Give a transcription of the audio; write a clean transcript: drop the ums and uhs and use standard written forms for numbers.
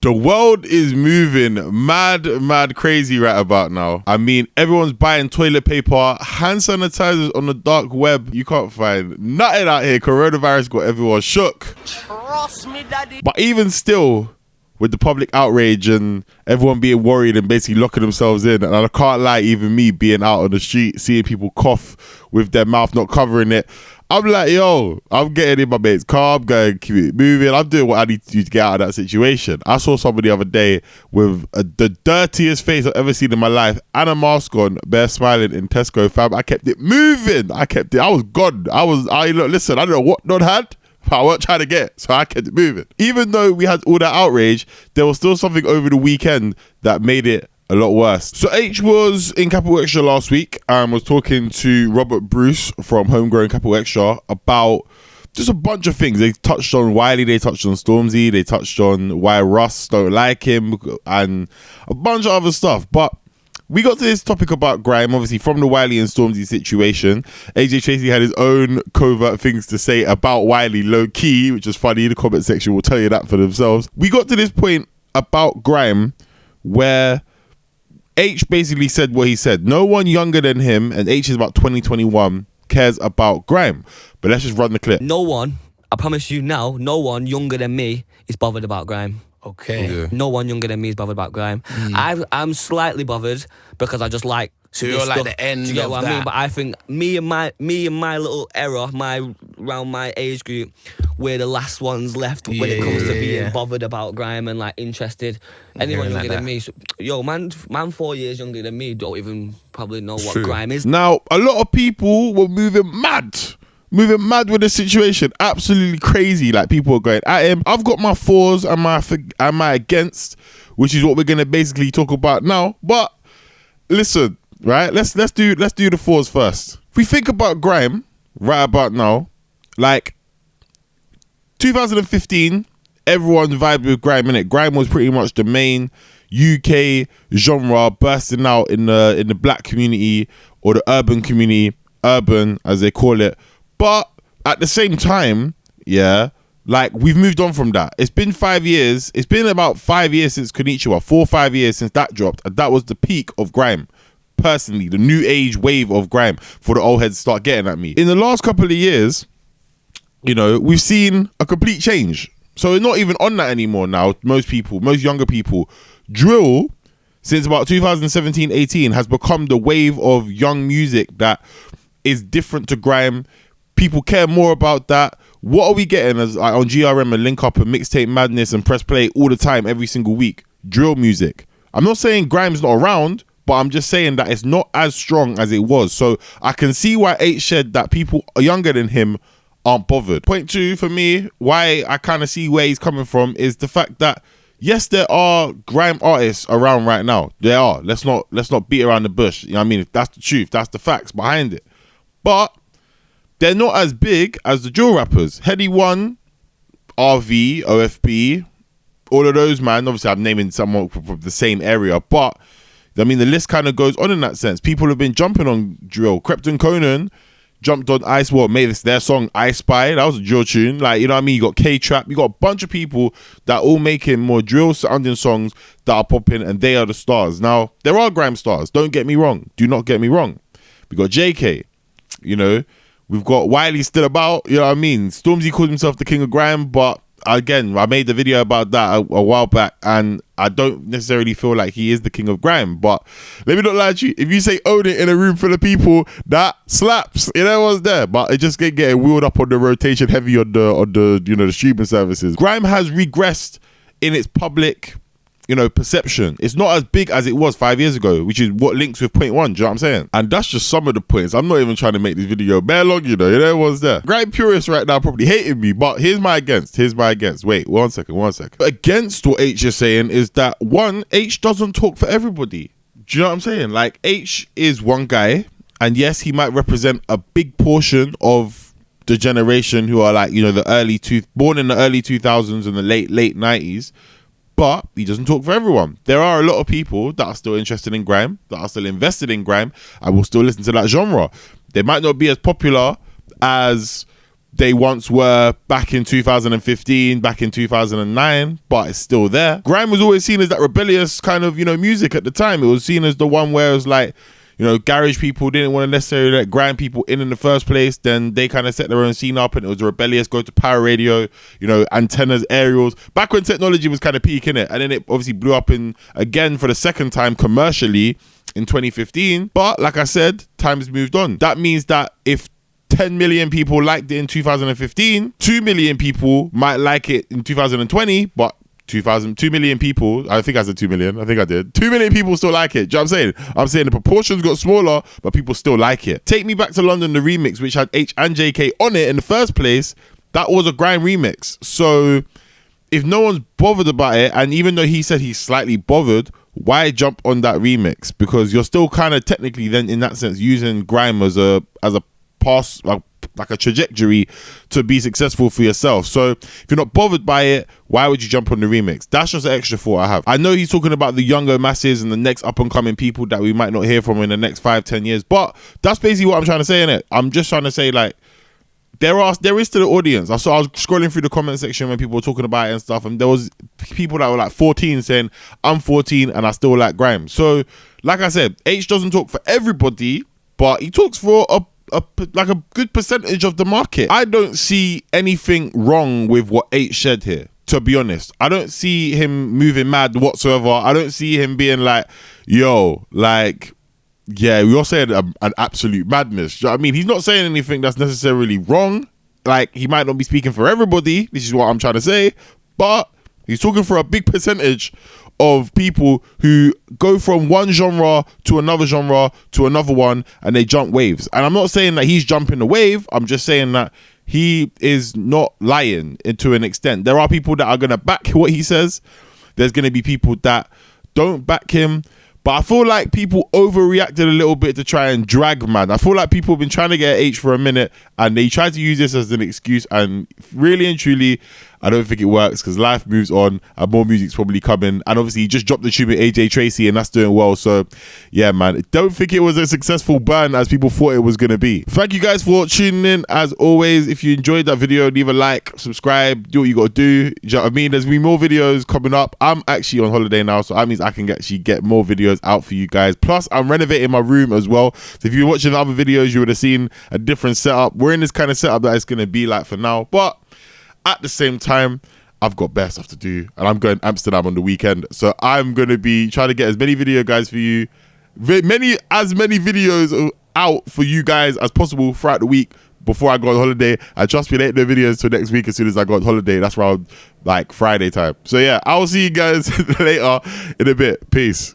The world is moving mad crazy right about now. I mean, everyone's buying toilet paper, hand sanitizers on the dark web. You can't find nothing out here. Coronavirus got everyone shook. Trust me, daddy. But even still, with the public outrage and everyone being worried and basically locking themselves in, and I can't lie, even me being out on the street, seeing people cough with their mouth not covering it, I'm like, yo, I'm getting in my mate's car, I'm going to keep it moving, I'm doing what I need to do to get out of that situation. I saw somebody the other day with the dirtiest face I've ever seen in my life, and a mask on, bare smiling in Tesco, fam. I kept it moving. I was gone. Listen, I don't know what Nod had, but I wasn't trying to get, so I kept it moving. Even though we had all that outrage, there was still something over the weekend that made it a lot worse. So Aitch was in Capital Xtra last week and was talking to Robert Bruce from Homegrown Capital Xtra about just a bunch of things. They touched on Wiley, they touched on Stormzy, they touched on why Russ don't like him, and a bunch of other stuff. But we got to this topic about Grime, obviously from the Wiley and Stormzy situation. AJ Tracey had his own covert things to say about Wiley, low key, which is funny. The comment section will tell you that for themselves. We got to this point about Grime where Aitch basically said what he said. No one younger than him, and Aitch is about 2021, cares about Grime. But let's just run the clip. No one, I promise you now, no one younger than me is bothered about Grime. Okay. No one younger than me is bothered about Grime. I'm slightly bothered because I just like. So you're like the end Do you get of what that? I mean? But I think me and my little era, around my age group, we're the last ones left when it comes to being bothered about Grime and like interested. Anyone younger than me, yo, man 4 years younger than me don't even probably know what Grime is. Now, a lot of people were moving mad with the situation. Absolutely crazy. Like, people were going at him. I've got my fors and my against, which is what we're gonna basically talk about now. But listen, right? Let's do the fors first. If we think about Grime right about now, like 2015, everyone vibed with Grime, innit? Grime was pretty much the main UK genre bursting out in the black community, or the urban community, urban as they call it. But at the same time, yeah, like, we've moved on from that. It's been 5 years. It's been about 5 years since Konnichiwa, 4 or 5 years since that dropped, and that was the peak of Grime. Personally, the new age wave of Grime for the old heads to start getting at me. In the last couple of years, you know, we've seen a complete change. So we're not even on that anymore now. Most younger people, drill since about 2017-18 has become the wave of young music that is different to Grime. People care more about that. What are we getting as on GRM and Link Up and Mixtape Madness and Press Play all the time, every single week? Drill music. I'm not saying Grime's not around, but I'm just saying that it's not as strong as it was. So I can see why Aitch said that people younger than him aren't bothered. Point two for me, why I kind of see where he's coming from, is the fact that yes, there are Grime artists around right now. There are. Let's not beat around the bush. You know what I mean? That's the truth. That's the facts behind it. But they're not as big as the drill rappers. Heady One, RV, OFB, all of those, man. Obviously, I'm naming someone from the same area, but I mean, the list kind of goes on in that sense. People have been jumping on drill. Krypton Conan jumped on Ice. Well, made this their song I Spy. That was a drill tune. Like, you know what I mean? You got K-Trap. You got a bunch of people that all making more drill sounding songs that are popping, and they are the stars. Now, there are Grime stars. Don't get me wrong. Do not get me wrong. We got JK. You know, we've got Wiley still about. You know what I mean? Stormzy called himself the king of Grime, but again, I made the video about that a while back, and I don't necessarily feel like he is the king of Grime. But let me not lie to you, if you say own it in a room full of people, that slaps. You know what's there, but it just getting wheeled up on the rotation heavy on the you know, the streaming services. Grime has regressed in its public, you know, perception. It's not as big as it was 5 years ago, which is what links with point one. Do you know what I'm saying? And that's just some of the points. I'm not even trying to make this video bare long, you know what's there. Grime purists right now probably hating me, but here's my against. Wait, one second. Against what Aitch is saying is that, one, Aitch doesn't talk for everybody. Do you know what I'm saying? Like, Aitch is one guy, and yes, he might represent a big portion of the generation who are like, you know, born in the early 2000s and the late 90s. But he doesn't talk for everyone. There are a lot of people that are still interested in Grime, that are still invested in Grime, and will still listen to that genre. They might not be as popular as they once were back in 2015, back in 2009, but it's still there. Grime was always seen as that rebellious kind of, you know, music at the time. It was seen as the one where it was like, you know, garage people didn't want to necessarily let grime people in the first place. Then they kind of set their own scene up, and it was rebellious, go to power radio, you know, antennas, aerials, back when technology was kind of peaking it. And then it obviously blew up in again for the second time commercially in 2015. But like I said, time's moved on. That means that if 10 million people liked it in 2015, 2 million people might like it in 2020, but 2 million people, I think I said 2 million, I think I did. 2 million people still like it. Do you know what I'm saying? I'm saying the proportions got smaller, but people still like it. Take Me Back to London, the remix, which had Aitch and JK on it in the first place, that was a grime remix. So if no one's bothered about it, and even though he said he's slightly bothered, why jump on that remix? Because you're still kind of technically then in that sense using grime as a pass, like a trajectory to be successful for yourself. So if you're not bothered by it, why would you jump on the remix? That's just an extra thought I have. I know he's talking about the younger masses and the next up and coming people that we might not hear from in the next 5-10 years, but that's basically what I'm trying to say, innit? I'm just trying to say, like, there is to the audience. I was scrolling through the comment section when people were talking about it and stuff, and there was people that were like 14 saying, I'm 14 and I still like grime. So like I said, Aitch doesn't talk for everybody, but he talks for a good percentage of the market. I don't see anything wrong with what Aitch said here, to be honest. I don't see him moving mad whatsoever. I don't see him being like, yo, like, yeah, you're saying an absolute madness. Do you know what I mean? He's not saying anything that's necessarily wrong. Like, he might not be speaking for everybody. This is what I'm trying to say. But he's talking for a big percentage of people who go from one genre to another one, and they jump waves. And I'm not saying that he's jumping the wave. I'm just saying that he is not lying to an extent. There are people that are going to back what he says. There's going to be people that don't back him. But I feel like people overreacted a little bit to try and drag, man. I feel like people have been trying to get Aitch for a minute, and they tried to use this as an excuse. And really and truly, I don't think it works, because life moves on and more music's probably coming. And obviously, he just dropped the tune with AJ Tracey, and that's doing well. So yeah, man, don't think it was a successful burn as people thought it was going to be. Thank you guys for tuning in. As always, if you enjoyed that video, leave a like, subscribe, do what you got to do. Do you know what I mean? There's going to be more videos coming up. I'm actually on holiday now, so that means I can actually get more videos out for you guys. Plus, I'm renovating my room as well. So if you're watching other videos, you would have seen a different setup. We're in this kind of setup that it's going to be like for now. But at the same time, I've got better stuff to do, and I'm going to Amsterdam on the weekend. So I'm going to be trying to get as many video guys for you, as many videos out for you guys as possible throughout the week before I go on holiday. And trust me, there ain't no videos till next week as soon as I go on holiday. That's around like Friday time. So yeah, I will see you guys later in a bit. Peace.